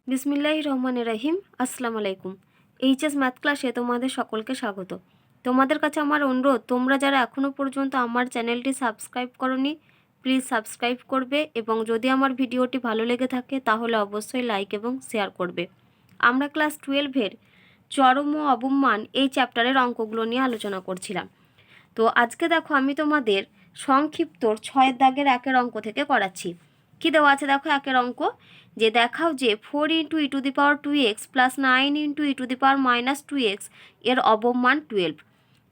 বিসমিল্লাহির রহমানির রহিম। আসসালামু আলাইকুম। এইচএস ম্যাথ ক্লাসে তোমাদের সকলকে স্বাগত। তোমাদের কাছে আমার অনুরোধ, তোমরা যারা এখনও পর্যন্ত আমার চ্যানেলটি সাবস্ক্রাইব করোনি প্লিজ সাবস্ক্রাইব করবে, এবং যদি আমার ভিডিওটি ভালো লেগে থাকে তাহলে অবশ্যই লাইক এবং শেয়ার করবে। আমরা ক্লাস 12-এর চরম ও অবমান এই চ্যাপ্টারের অঙ্কগুলো নিয়ে আলোচনা করছিলাম। তো আজকে দেখো আমি তোমাদের সংক্ষিপ্ত 6-এর দাগের 1-এর অঙ্ক থেকে করাচ্ছি। কি দেওয়া আছে দেখো 1-এর অঙ্ক, যে দেখাও যে 4 into e to the power 2x plus 9 into e to the power minus 2x এর অবমান 12।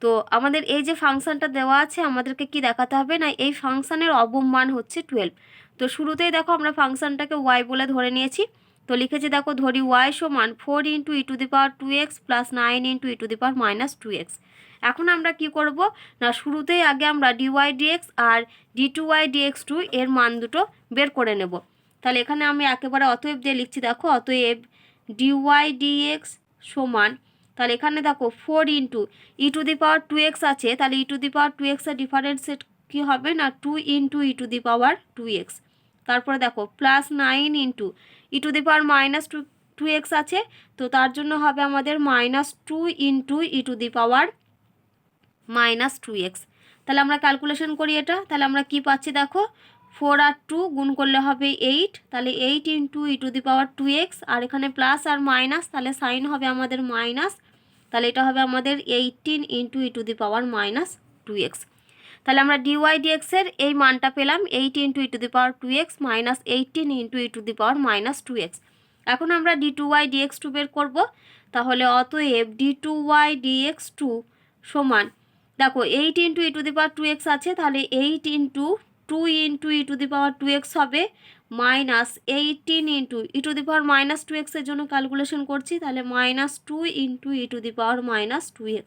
তো আমাদের এই যে ফাংশানটা দেওয়া আছে, আমাদেরকে কি দেখাতে হবে না, এই ফাংশানের অবমান হচ্ছে 12। তো শুরুতেই দেখো আমরা ফাংশানটাকে y বলে ধরে নিয়েছি। তো লিখেছি দেখো, ধরি y সমান 4 into e to the power 2x plus 9 into e to the power minus 2x। এখন আমরা কি করব না, শুরুতেই আগে আমরা dy dx আর d2y dx2 এর মান দুটো বের করে নেব। তাহলে এখানে আমি একেবারে অতএব দিয়ে লিখছি দেখো, অতএব dy dx সমান, তাহলে এখানে দেখো 4 into e to the power 2x আছে, তাহলে ই টু দি পাওয়ার 2x এর ডিফারেন্সিয়েট কী হবে না 2 into e to the power 2x। তারপরে দেখো plus 9 into e to the power minus 2x আছে, তো তার জন্য হবে আমাদের minus 2 into e to the power minus 2x। তাহলে আমরা ক্যালকুলেশন করি এটা, তাহলে আমরা কি পাচ্ছি দেখো, 4 আর 2 গুণ করলে হবে 8, তাহলে 8 into e to the power 2x, আর এখানে প্লাস আর মাইনাস, তাহলে সাইন হবে আমাদের মাইনাস, তাহলে এটা হবে আমাদের 18 into e to the power minus 2x। তাহলে আমরা ডিওয়াই ডিএক্সের এই মানটা পেলাম 8 into e to the power 2x minus 18 into e to the power minus 2x। এখন আমরা d2y dx2 বের করব। তাহলে অতএব d2y dx2 সমান, দেখো 8 into e to the power 2x আছে, তাহলে 8 into 2 into e to the power 2x হবে minus 18 into e to the power minus 2x এর জন্য ক্যালকুলেশন করছি, তাহলে minus 2 into e to the power minus 2x।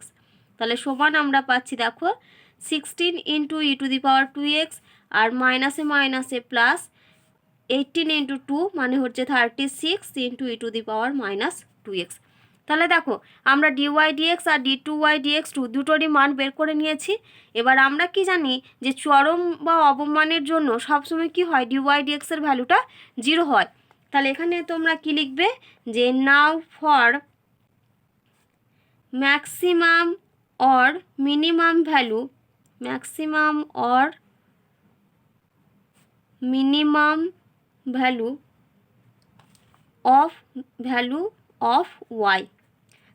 তাহলে সমান আমরা পাচ্ছি দেখো 16 into e to the power 2x, আর মাইনাসে মাইনাসে প্লাস 18 ইন্টু 2 মানে হচ্ছে 36 into e to the power minus 2x। তাহলে দেখো আমরা ডিওয়াই ডিএক্স আর d2y dx2 দুটোরই মান বের করে নিয়েছি। এবার আমরা কি জানি যে চরম বা অবমানের জন্য সবসময় কি হয়, ডিওয়াই ডিএক্সের ভ্যালুটা 0 হয়। তাহলে এখানে তোমরা কি লিখবে, যে now for maximum or minimum value, maximum or minimum value of y.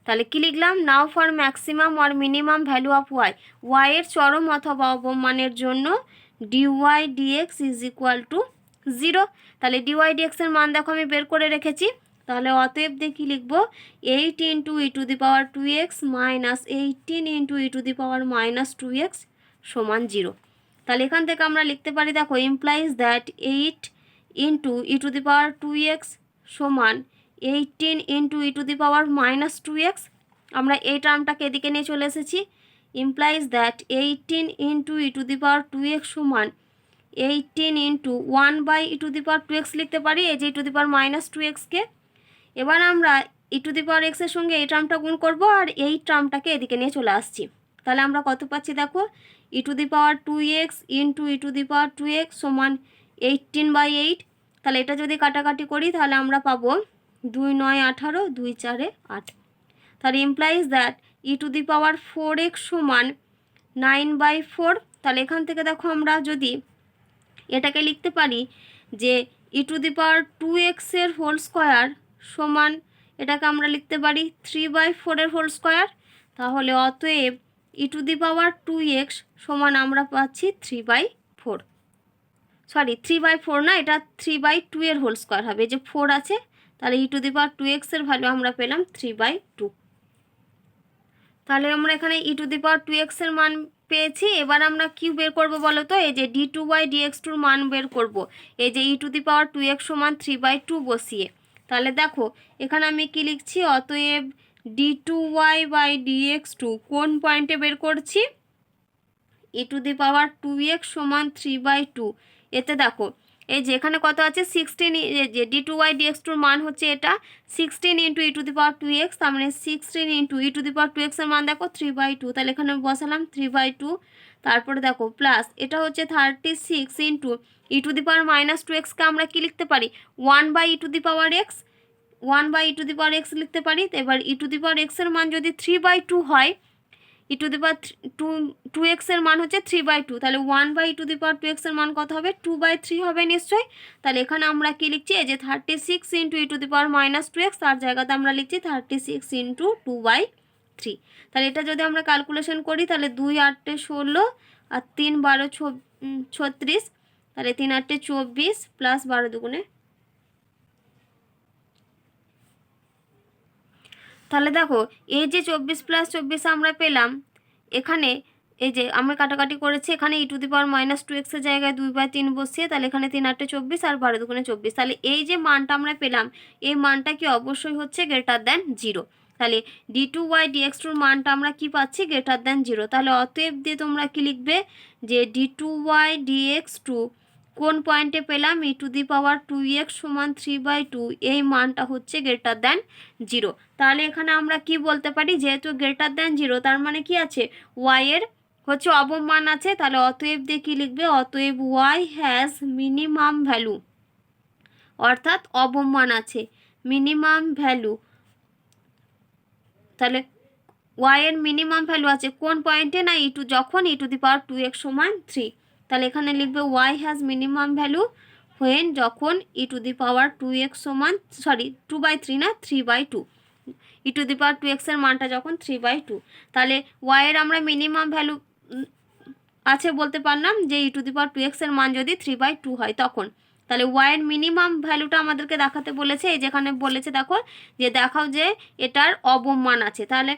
তাহলে কি লিখলাম, now for maximum or minimum value of y, ওয়াইয়ের চরম অথবা অবমানের জন্য d y d x is equal to 0। তাহলে ডিওয়াই ডিএক্সের মান দেখো আমি বের করে রেখেছি। তাহলে অতএব দিয়ে কী লিখবো, 8 into e to the power 2x minus 18 into e to the power minus 2x সমান 0। তাহলে এখান থেকে আমরা লিখতে পারি দেখো, implies that 8 into e to the power 2x সমান 18 into e to the power minus 2x। আমরা এই টার্মটাকে এদিকে নিয়ে চলে এসেছি। Implies that 18 into e to the power 2x সমান 18 into 1 by e to the power 2x লিখতে পারি, এই যে ই টু দি পাওয়ার মাইনাস 2xকে। এবার আমরা ই টু দি পাওয়ার এক্সের সঙ্গে এই টার্মটা গুণ করব, আর এই টার্মটাকে এদিকে নিয়ে চলে আসছি। তাহলে আমরা কত পাচ্ছি দেখো, e to the power 2x into e to the power 2x সমান 18/8। তাহলে এটা যদি কাটাকাটি করি তাহলে আমরা পাবো 2 9 18, 2 4 8। তাহলে implies that E to the power 4x সমান 9/4। তাহলে এখান থেকে দেখো আমরা যদি এটাকে লিখতে পারি যে ই টু দি পাওয়ার 2x এর হোল স্কোয়ার সমান, এটাকে আমরা লিখতে পারি 3/4 এর হোল স্কোয়ার। তাহলে অতএব ই টু দি পাওয়ার 2x সমান আমরা পাচ্ছি 3/4, সরি 3/4 না, এটা 3/2 এর হোল স্কোয়ার হবে, যে 4 আছে। তাহলে ই টু দি পাওয়ার 2x এর ভ্যালু আমরা পেলাম 3/2। তাহলে আমরা এখানে ই টু দি পাওয়ার 2x এর মান পেয়েছি। এবার আমরা কি বের করব বলো তো, এই যে d2y dx2 মান বের করব, এই যে ই টু দি পাওয়ার 2x সমান 3/2 বসিয়ে। তাহলে দেখো এখানে আমি কি লিখছি, অতএব d2y বাই dx2 কোন পয়েন্টে বের করছি, ই টু দি পাওয়ার 2x সমান 3/2। এতে দেখো এই যে এখানে কত আছে 16, যে d2y dx2 মান হচ্ছে এটা 16 into e to the power 2x, তার মানে 16 into e to the power 2x এর মান দেখো 3/2। তাহলে এখানে বসালাম 3/2। তারপরে দেখো প্লাস এটা হচ্ছে 36 into e to the power minus 2xকে আমরা কি লিখতে পারি, 1 by e to the power x। 1/e⁴x লিখতে পারি। এবার e⁴x এর মান যদি 3/2 হয়, e⁴2x এর মান হচ্ছে 3/2, তাহলে 1/e⁴2x এর মান কত হবে? 2/3 হবে নিশ্চয়ই। তাহলে এখানে আমরা কি লিখছি? এই যে 36 × e⁻²x, তার জায়গাতে আমরা লিখছি 36 × 2/3। তাহলে এটা যদি আমরা ক্যালকুলেশন করি তাহলে 2 8 16 আর 3 12 36, তাহলে 3 8 24 প্লাস 12 দুগুণে, তাহলে দেখো এই যে 24 + 24 আমরা পেলাম, এখানে এই যে আমরা কাটাকাটি করেছি, এখানে e⁻²x এর জায়গায় 2/3 বসিয়ে, তাহলে এখানে 3 8 24 আর 12 দুগুণে 24, তাহলে এই যে মানটা আমরা পেলাম এই মানটা কি অবশ্যই হচ্ছে >0। তাহলে d2y dx2 মানটা আমরা কি পাচ্ছি? >0। তাহলে অতএব দিয়ে তোমরা কি লিখবে? যে d2y dx2 কোন পয়েন্টে পেলাম? e⁻2x = 3/2, এই মানটা হচ্ছে >0। তাহলে এখানে আমরা কি বলতে পারি? যেহেতু >0 তার মানে কি আছে? y এর হচ্ছে অবমান আছে। তাহলে অতএব দিয়ে কি লিখবে? অতএব y হ্যাজ মিনিমাম ভ্যালু, অর্থাৎ অবমান আছে, মিনিমাম ভ্যালু। তাহলে y এর মিনিমাম ভ্যালু আছে কোন পয়েন্টে? না যখন e⁻2x = 3। তাহলে এখানে লিখবে y has minimum value when, যখন e⁻2x = 2/3 না 3/2, e⁻2x এর মানটা যখন 3/2। তাহলে y এর আমরা মিনিমাম ভ্যালু আছে বলতে পারলাম যে e⁻2x এর মান যদি 3/2 হয় তখন। তাহলে y এর মিনিমাম ভ্যালুটা আমাদেরকে দেখাতে বলেছে, এই যেখানে বলেছে দেখো যে দেখাও যে এটার অবমান আছে, তাহলে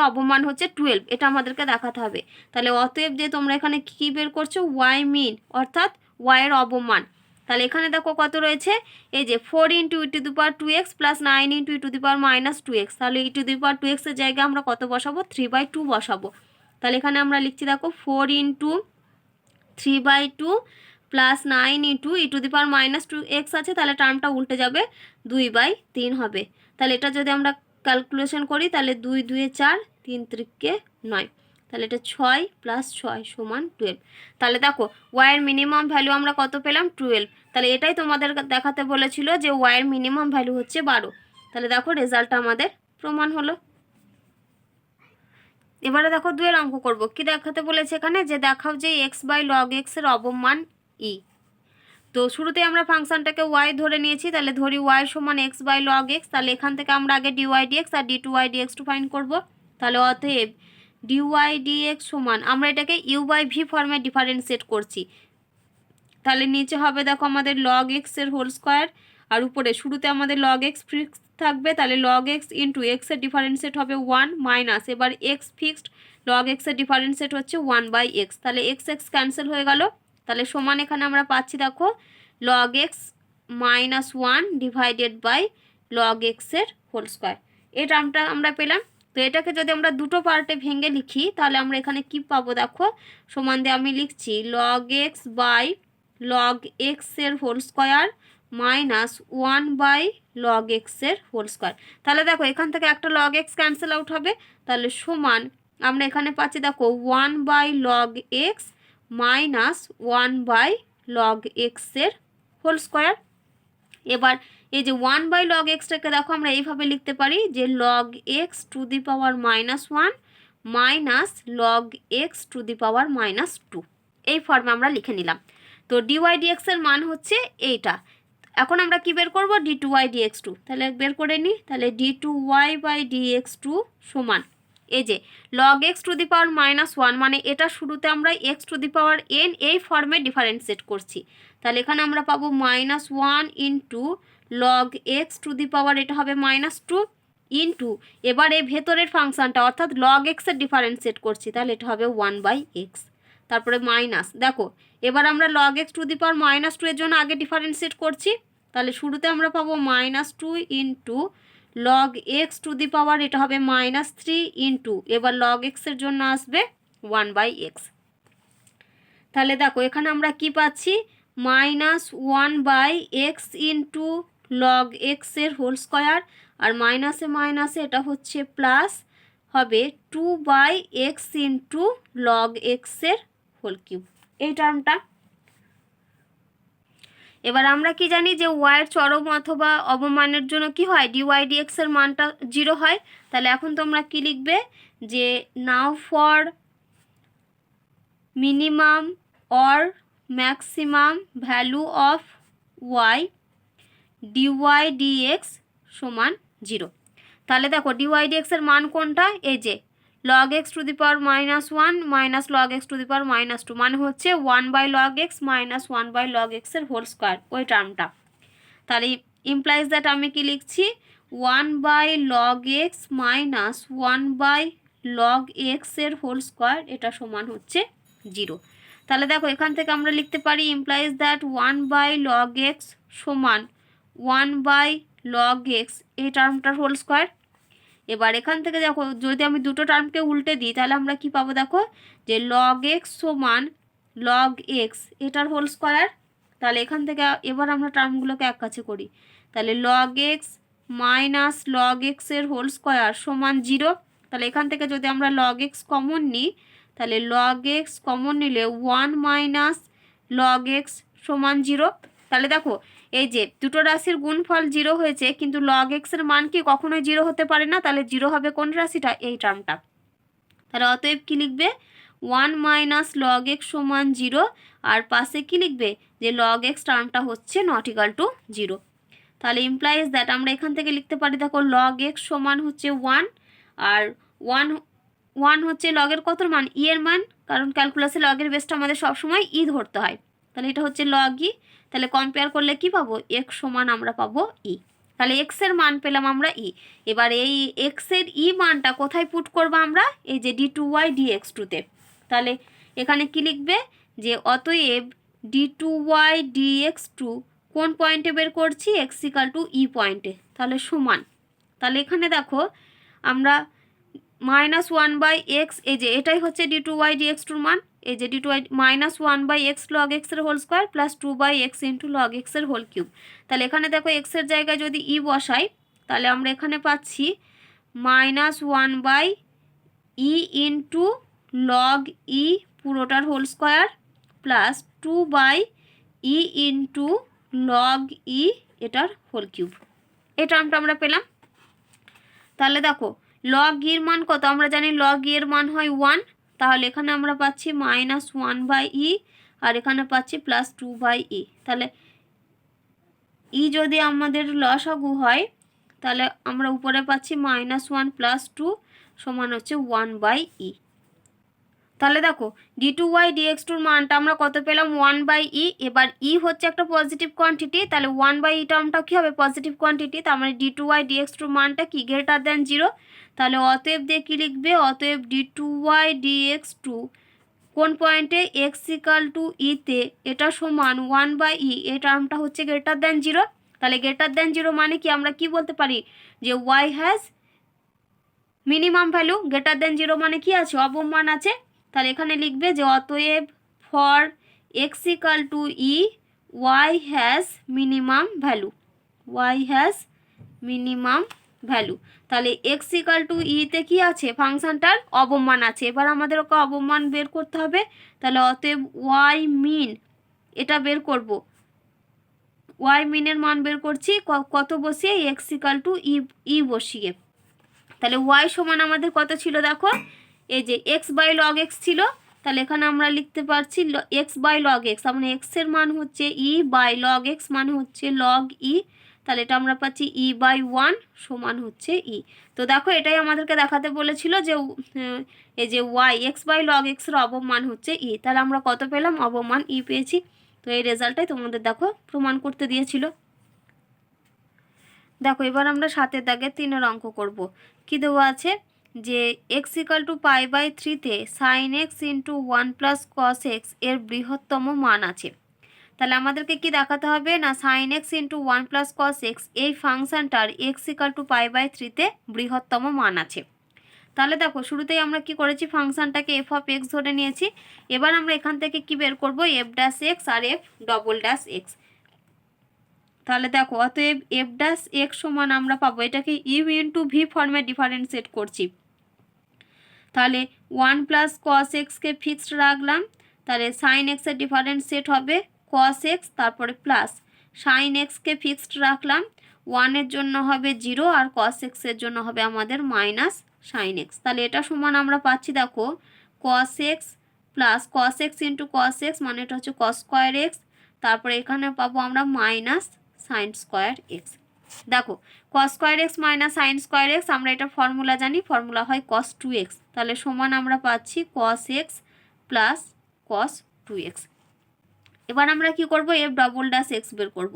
অবমান হচ্ছে 12, এটা আমাদেরকে দেখাতে হবে। তাহলে অতএব যে তোমরা এখানে কি বের করছো? y মিন, অর্থাৎ y এর অবমান। তাহলে এখানে দেখো কত রয়েছে? এই যে 4 × e⁻2x + 9 × e⁻2x, তাহলে e⁻2x এর জায়গায় আমরা কত বসাবো? 3/2 বসাবো। তাহলে এখানে আমরা লিখছি দেখো 4 × 3/2 + 9 × e⁻2x আছে, তাহলে টার্মটা উল্টে যাবে, 2/3 হবে। তাহলে এটা যদি আমরা ক্যালকুলেশন করি তাহলে 2 2 4, 3 3 9, তাহলে এটা 6 + 6 = 12। তাহলে দেখো y এর মিনিমাম ভ্যালু আমরা কত পেলাম? 12। তাহলে এটাই তোমাদের দেখাতে বলেছিল যে y এর মিনিমাম ভ্যালু হচ্ছে 12। তাহলে দেখো রেজাল্টটা আমাদের প্রমাণ হলো। এবারে দেখো 2 এর অঙ্ক করব। কি দেখাতে বলেছে এখানে? যে দেখাও যে x/log x এর অবমান e। তো শুরুতে আমরা ফাংশনটাকে y ধরে নিয়েছি, তাহলে ধরি y = x/log x। তাহলে এখান থেকে আমরা আগে dy dx আর d2y dx2 ফাইন্ড করব। তাহলে অতএব dy dx সমান, আমরা এটাকে u/v ফর্মে ডিফারেন্সিয়েট করছি। তাহলে নিচে হবে দেখো আমাদের log x এর হোল স্কয়ার, আর উপরে শুরুতে আমাদের log x ফিক্সড থাকবে, তাহলে log x × x এর ডিফারেন্সিয়েট হবে 1 মাইনাস, এবার x ফিক্সড, log x এর ডিফারেন্সিয়েট হচ্ছে 1/x, তাহলে x ক্যান্সেল হয়ে গেল। তাহলে সমান এখানে আমরা পাচ্ছি দেখো log x - 1 / log x এর হোল স্কয়ার, এই টার্মটা আমরা পেলাম। তো এটাকে যদি আমরা দুটো পার্টে ভেঙে লিখি তাহলে আমরা এখানে কি পাবো? দেখো সমান দিয়ে আমি লিখছি log x / log x এর whole square minus 1/log x এর হোল স্কয়ার। তাহলে দেখো এখান থেকে একটা log x ক্যান্সেল আউট হবে, তাহলে সমান আমরা এখানে পাচ্ছি দেখো 1/log x minus 1/log x এর হোল স্কয়ার। এবার এই যে 1/log x-টাকে দেখো আমরা এইভাবে লিখতে পারি যে log x to the power -1 minus log x to the power -2, এই ফর্মে আমরা লিখে নিলাম। তো dy dx এর মান হচ্ছে এইটা। এখন আমরা কি বের করব? d2y dx2, তাহলে বের করে নিই। তাহলে d2y/dx2 সমান এই যে log x to the power -1, মানে এটা শুরুতে আমরা x to the power n এই ফর্মে ডিফারেন্সিয়েট করছি। তাহলে এখানে আমরা পাবো -1 × log x to the power, এটা হবে -2 ইন্টু, এবার এই ভেতরের ফাংশনটা অর্থাৎ log x এর ডিফারেন্সিয়েট করছি, তাহলে এটা হবে 1/x, তারপরে মাইনাস। দেখো এবার আমরা log x to the power -2 এর জন্য আগে ডিফারেন্সিয়েট করছি, তাহলে শুরুতে আমরা পাবো -2 into log x to the power, এটা হবে -3 ইন্টু, এবার log x এর জন্য আসবে 1/x। তাহলে দেখো এখানে আমরা কি পাচ্ছি? -1/x ইন্টু log x এর হোল স্কয়ার, আর মাইনাসে মাইনাসে এটা হচ্ছে প্লাস হবে 2/x ইন্টু log x এর হোল কিউব, এই টার্মটা। এবার আমরা কি জানি যে ওয়াইয়ের চরম অথবা অবমানের জন্য কি হয়, ডিওয়াই ডিএক্সের মানটা 0 হয়। তাহলে এখন তোমরা কি লিখবে যে now for minimum or maximum value of y d y d x সমান 0। তাহলে দেখো ডিওয়াই ডিএক্সের মান কোনটা, এই যে log x to the power -1 minus log x to the power -2 মানে হচ্ছে 1/log x minus 1/log x এর হোল স্কোয়ার, ওই টার্মটা। তাহলে ইমপ্লাইজ দ্যাট আমি কি লিখছি 1/log x minus 1/log x এর হোল স্কোয়ার, এটা সমান হচ্ছে 0। তাহলে দেখো এখান থেকে আমরা লিখতে পারি ইমপ্লাইজ দ্যাট 1/log x সমান 1/log x এই টার্মটার হোল স্কোয়ার। এবার এখান থেকে দেখো যদি আমি দুটো টার্মকে উল্টে দিই তাহলে আমরা কি পাবো, দেখো যে log x সমান log x এটার হোল স্কোয়ার। তাহলে এখান থেকে এবার আমরা টার্মগুলোকে এক কাছে করি, তাহলে log x minus log x এর হোল স্কোয়ার সমান 0। তাহলে এখান থেকে যদি আমরা log x কমন নিই তাহলে log x কমন নিলে 1 মাইনাস log x সমান 0। তাহলে দেখো এই যে দুটো রাশির গুণফল 0 হয়েছে, কিন্তু log x এর মান কি কখনোই 0 হতে পারে না, তাহলে 0 হবে কোন রাশিটা, এই টার্মটা। তাহলে অতএব কি লিখবে 1 মাইনাস log x সমান 0, আর পাশে কি লিখবে যে log x টার্মটা হচ্ছে নট ইকাল টু 0। তাহলে ইমপ্লাইজ দ্যাট আমরা এখান থেকে লিখতে পারি দেখো log x সমান হচ্ছে 1, আর 1 হচ্ছে লগের কত মান, ই এর মান, কারণ ক্যালকুলাসে লগের বেসটা আমাদের সবসময় ই ধরতে হয়। তাহলে এটা হচ্ছে log ই। তাহলে কম্পেয়ার করলে কি পাবো, x সমান আমরা পাবো ই। তাহলে x এর মান পেলাম আমরা ই। এবার এই x এর ই মানটা কোথায় পুট করবো আমরা, এই যে d2y dx2 তে। তাহলে এখানে কি লিখবে যে অতএব d2y dx2 কোন পয়েন্টে বের করছি, x ইকাল টু ই পয়েন্টে, তাহলে সমান। তাহলে এখানে দেখো আমরা -1/x, এই যে এটাই হচ্ছে d2y dx2 মান, এই যে d2y -1/x log x এর whole square plus 2/x into log x এর হোল কিউব। তাহলে এখানে দেখো x এর জায়গায় যদি ই বসাই তাহলে আমরা এখানে পাচ্ছি -1/e ইন্টু log e পুরোটার whole square plus 2/e into log e এটার হোল কিউব, এই টার্মটা আমরা পেলাম। তাহলে দেখো log এর মান কত, আমরা জানি log এর মান হয় 1, তাহলে এখানে আমরা পাচ্ছি -1/e আর এখানে পাচ্ছি প্লাস 2/e। তাহলে ই যদি আমাদের লসাগু হয় তাহলে আমরা উপরে পাচ্ছি -1 প্লাস 2 সমান হচ্ছে 1/e। তাহলে দেখো d2y dx2 মানটা আমরা কত পেলাম 1/e। এবার e হচ্ছে একটা পজিটিভ কোয়ান্টিটি, তাহলে 1/e টার্মটা কি হবে, পজিটিভ কোয়ান্টিটি, তার মানে d2y dx2 মানটা কি গ্রেটার দেন 0। তাহলে অতএব দিয়ে কি লিখবে, অতএব d2y dx2 কোন পয়েন্টে, x ইকাল টু ই তে, এটা সমান 1/e, এই টার্মটা হচ্ছে গ্রেটার দেন 0। তাহলে গ্রেটার দেন 0 মানে কি, আমরা কি বলতে পারি যে y has minimum value, greater than 0 মানে কি আছে, অবমান আছে। তাহলে এখানে লিখবে যে অতএব for x equal two E Y has minimum value, Y has minimum value. তাহলে এক্স ইকাল টু ইতে কী আছে, ফাংশানটার অবমান আছে। এবার আমাদের ওকে অবমান বের করতে হবে। তাহলে অতএব ওয়াই মিন এটা বের করব, ওয়াই মিনের মান বের করছি কত বসিয়ে, এক্স ইকাল টু ই বসিয়ে। তাহলে ওয়াই সমান আমাদের কত ছিল দেখো, এই যে x/log x ছিল, তাহলে এখানে আমরা লিখতে পারছি x/log x, মানে x এর মান হচ্ছে e/log x মানে হচ্ছে log e। তাহলে এটা আমরা পাচ্ছি e/1 সমান হচ্ছে e। তো দেখো এটাই আমাদেরকে দেখাতে বলেছিল যে এই যে y x/log x এর অবমান হচ্ছে e। তাহলে আমরা কত পেলাম, অবমান e পেয়েছি। তো এই রেজাল্টটাই তোমাদের দেখো প্রমাণ করতে দিয়েছিল। দেখো এবার আমরা 7 দাগে 3 অঙ্ক করব। কি দেওয়া আছে যে x equal to π/3 sine x into 1 plus cos x এর বৃহত্তম মান আছে। তাহলে আমাদেরকে কি দেখাতে হবে না, sine x into 1 plus cos x এই ফাংশনটার x ইকাল টু π/3 বৃহত্তম মান আছে। তাহলে দেখো শুরুতেই আমরা কি করেছি, ফাংশনটাকে f অফ x ধরে নিয়েছি। এবার আমরা এখান থেকে কি বের করব, f ড্যাশ এক্স আর f ডবল ড্যাশ এক্স। তাহলে দেখো অতএব এফ ড্যাশ এক্স সমান আমরা পাবো, এটাকে ইউ ইন্টু ভি ফর্মে ডিফারেন্সিয়েট করছি। তাহলে 1 প্লাস কস এক্সকে ফিক্সড রাখলাম, তাহলে সাইন এক্সের ডিফারেন্সিয়েট হবে কস এক্স তারপরে প্লাস, সাইন এক্সকে ফিক্সড রাখলাম, 1-এর জন্য হবে 0 আর কস এক্সের জন্য হবে আমাদের মাইনাস সাইন এক্স। তাহলে এটা সমান আমরা পাচ্ছি দেখো cos x plus cos x into cos x, মানে এটা হচ্ছে কস স্কোয়ার এক্স, তারপরে এখানে পাবো আমরা মাইনাস সাইন স্কোয়ার এক্স। দেখো cos square x minus sine square x, আমরা এটা ফর্মুলা জানি, ফর্মুলা হয় কস 2x। তাহলে সমান আমরা পাচ্ছি কস এক্স প্লাস কস 2x। এবার আমরা কি করব, এফ ডবল ড্যাশ এক্স বের করব।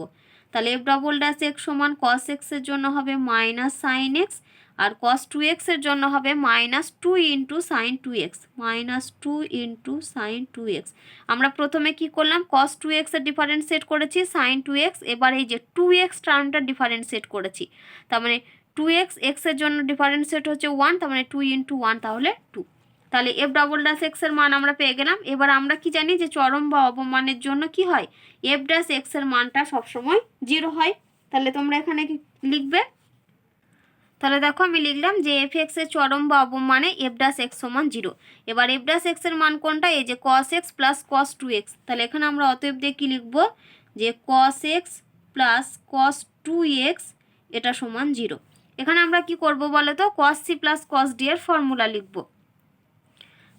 তাহলে এফ ডবল ড্যাশ এক্স সমান কস এক্সের জন্য হবে মাইনাস সাইন এক্স, আর কস 2x-এর জন্য হবে minus 2 into sign 2x, minus 2 into sign 2x। আমরা প্রথমে কি করলাম, কস 2x-এর ডিফারেন্সিয়েট করেছি সাইন 2x, এবার এই যে 2x টার্মটা ডিফারেন্সিয়েট করেছি, তার মানে 2x এক্সের জন্য ডিফারেন্সিয়েট হচ্ছে 1, তার মানে 2 ইন্টু 1 তাহলে 2। তাহলে এফ ডবল ড্যাশ এক্সের মান আমরা পেয়ে গেলাম। এবার আমরা কি জানি যে চরম বা অবমানের জন্য কি হয়, এফ ড্যাশ এক্সের মানটা সবসময় 0 হয়। তাহলে তোমরা এখানে কি লিখবে, তাহলে দেখো আমি লিখলাম যে এফ এক্সের চরম বা অবমানে এফ ড্যাশ এক্স সমান 0। এবার এফ ড্যাশ এক্সের মান কোনটা, এই যে কস এক্স প্লাস কস 2x। তাহলে এখানে আমরা অতএব দিয়ে কী লিখবো, যে কস এক্স প্লাস কস 2x এটা সমান 0। এখানে আমরা কি করব বলো তো, cos c plus cos d এর ফর্মুলা লিখব।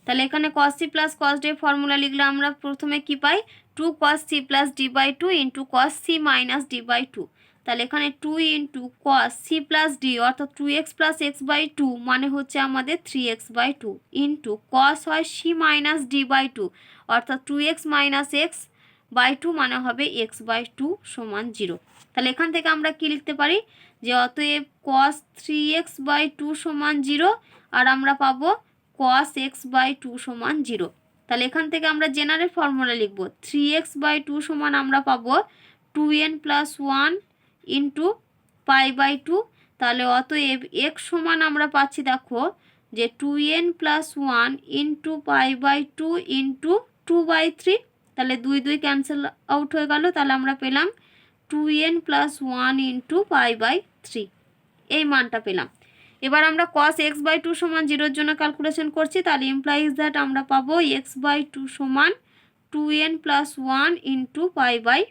তাহলে এখানে cos c plus cos d এর ফর্মুলা লিখলে আমরা প্রথমে কি পাই, 2 cos c plus d by 2 into cos c minus d by 2। তাহলে এখানে 2 into cos c plus d অর্থাৎ 2x প্লাস এক্স বাই 2 মানে হচ্ছে আমাদের 3x বাই 2 ইন্টু কস হয় সি মাইনাস ডি বাই 2 অর্থাৎ 2x মাইনাস এক্স বাই 2 মানে হবে এক্স বাই 2 সমান 0। তাহলে এখান থেকে আমরা কি লিখতে পারি, যে অতএব কস 3x বাই 2 সমান 0, আর আমরা পাবো কস এক্স বাই 2 সমান 0। তাহলে এখান থেকে আমরা জেনারেল ফর্মুলা লিখব, 3x বাই 2 সমান আমরা পাবো 2n plus 1 into pi by 2। তাহলে অতএব x সমান আমরা পাচ্ছি দেখো যে 2n plus 1 into pi by 2 into 2/3। তাহলে 2 2 ক্যান্সেল আউট হয়ে গেল, তাহলে আমরা পেলাম 2n plus 1 into pi by 3, এই মানটা পেলাম। এবার আমরা cos x বাই 2 সমান 0-এর জন্য ক্যালকুলেশন করছি, তাহলে ইমপ্লাইজ দ্যাট আমরা পাবো x বাই 2 সমান 2n plus 1 into pi by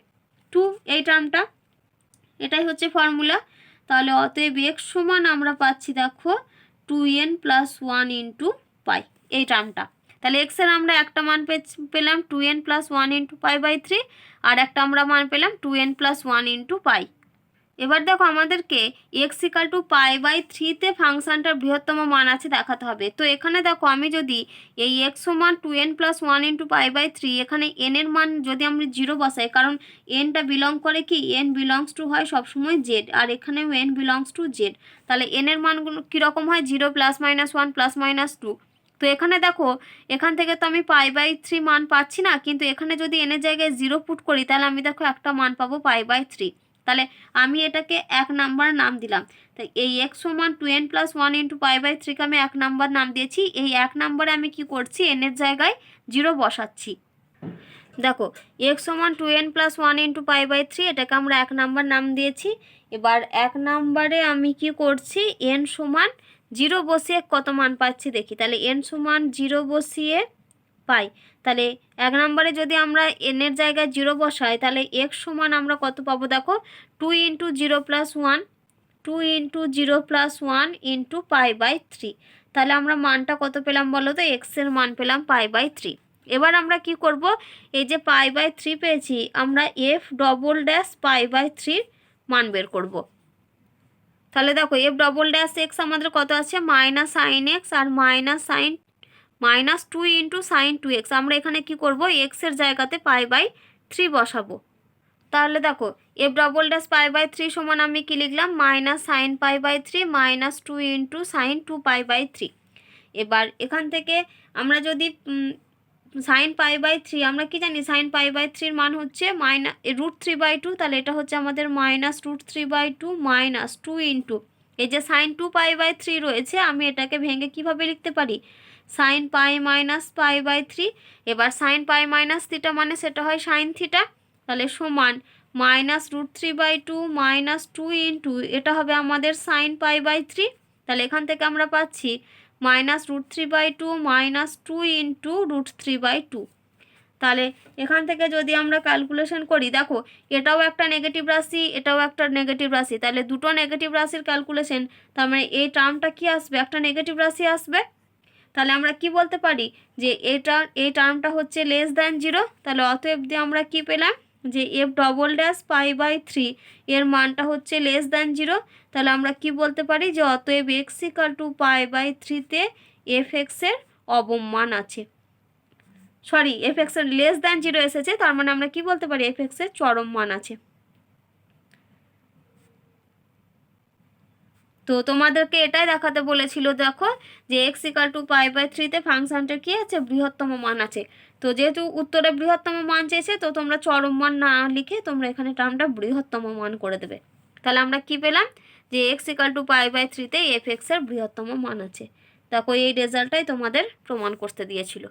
2, এই টার্মটা, এটাই হচ্ছে ফর্মুলা। তাহলে অতএব x সমান আমরা পাচ্ছি দেখো 2n প্লাস 1 ইন্টু পাই, এই টার্মটা। তাহলে x এর আমরা একটা মান পেলাম 2n plus 1 into pi by 3, আর একটা আমরা মান পেলাম 2n প্লাস 1 ইন্টু পাই। এবার দেখো আমাদেরকে x equal to pi by 3-তে ফাংশানটার বৃহত্তম মান আছে দেখাতে হবে। তো এখানে দেখো আমি যদি এই এক্স সমান 2n plus 1 into pi by 3, এখানে n এর মান যদি আমরা 0 বসাই, কারণ nটা বিলং করে কি, n বিলংস টু হয় সবসময় z, আর এখানেও n বিলংস টু z। তাহলে n এর মানগুলো কীরকম হয়, 0 প্লাস মাইনাস 1 প্লাস মাইনাস 2। তো এখানে দেখো এখান থেকে তো আমি পাই বাই 3 মান পাচ্ছি না, কিন্তু এখানে যদি n এর জায়গায় 0 পুট করি তাহলে আমি দেখো একটা মান পাবো পাই বাই 3। তাহলে আমি এটাকে 1 নাম্বার নাম দিলাম। তাই এই x সমান 2n plus 1 into pi by 3-কে আমি 1 নাম্বার নাম দিয়েছি। এই 1 নাম্বারে আমি কি করছি, n এর জায়গায় 0 বসাচ্ছি। দেখো x সমান 2n plus 1 into pi by 3, এটাকে আমরা 1 নাম্বার নাম দিয়েছি। এবার 1 নাম্বারে আমি কি করছি, n সমান 0 বসিয়ে কত মান পাচ্ছি দেখি। তাহলে n সমান 0 বসিয়ে পাই, তাহলে 1 নম্বরে যদি আমরা n এর জায়গায় 0 বসাই তাহলে x সমান আমরা কত পাবো দেখো 2 into 0 plus 1, 2 into 0 plus 1 into pi by 3। তাহলে আমরা মানটা কত পেলাম বলো তো, x এর মান পেলাম পাই বাই 3। এবার আমরা কি করব, এই যে পাই বাই 3 পেয়েছি, আমরা f double dash pi by 3 মান বের করব। তাহলে দেখো f ডবল ড্যাশ এক্স আমাদের কত আছে, মাইনাস সাইন এক্স আর মাইনাস 2 ইন্টু সাইন 2x। আমরা এখানে কি করব, এক্স এর জায়গাতে পাই বাই 3 বসাবো। তাহলে দেখো f double dash pi by 3 সমান আমি কি লিখলাম, minus sine pi by 3 minus 2 into sine 2 pi by 3। এবার এখান থেকে আমরা যদি সাইন পাই বাই 3, আমরা কি জানি সাইন পাই বাই 3-র মান হচ্ছে √3/2, তাহলে এটা হচ্ছে আমাদের মাইনাস √3/2 মাইনাস 2 ইন্টু এই যে সাইন 2 পাই বাই 3 রয়েছে, আমি এটাকে ভেঙে কিভাবে লিখতে পারি, sine pi minus pi by 3। এবার সাইন পাই মাইনাস থিটা মানে সেটা হয় সাইন থিটা, তাহলে সমান মাইনাস √3/2 মাইনাস 2 ইন্টু এটা হবে আমাদের সাইন পাই বাই 3। তাহলে এখান থেকে আমরা পাচ্ছি মাইনাস √3/2 মাইনাস 2 ইন্টু √3/2। তাহলে এখান থেকে যদি আমরা ক্যালকুলেশন করি, দেখো এটাও একটা নেগেটিভ রাশি, এটাও একটা নেগেটিভ রাশি, তাহলে দুটো নেগেটিভ রাশির ক্যালকুলেশন, তার মানে এই টার্মটা কি আসবে, একটা নেগেটিভ রাশি আসবে। তাহলে আমরা কি বলতে পারি যে এই টার্মটা হচ্ছে লেস দ্যান 0। তাহলে অতএব দিয়ে আমরা কি পেলাম যে এফ ডবল ড্যাশ π/3 এর মানটা হচ্ছে লেস দ্যান 0। তাহলে আমরা কি বলতে পারি যে অতএব x = π/3-তে এর অবমান আছে, সরি এর লেস দ্যান 0 এসেছে, তার মানে আমরা কি বলতে পারি এর চরম মান আছে। তো তোমাদেরকে এটাই দেখাতে বলেছিল, দেখো যে x = π/3-তে ফাংশনটার কি আছে, বৃহত্তম মান আছে। তো যেহেতু উত্তরে বৃহত্তম মান চেয়েছে, তো তোমরা চরম মান না লিখে তোমরা এখানে টার্মটা বৃহত্তম মান করে দেবে। তাহলে আমরা কি পেলাম যে x = π/3-তে এর বৃহত্তম মান আছে। দেখো এই রেজাল্টটাই তোমাদের প্রমাণ করতে দিয়েছিল।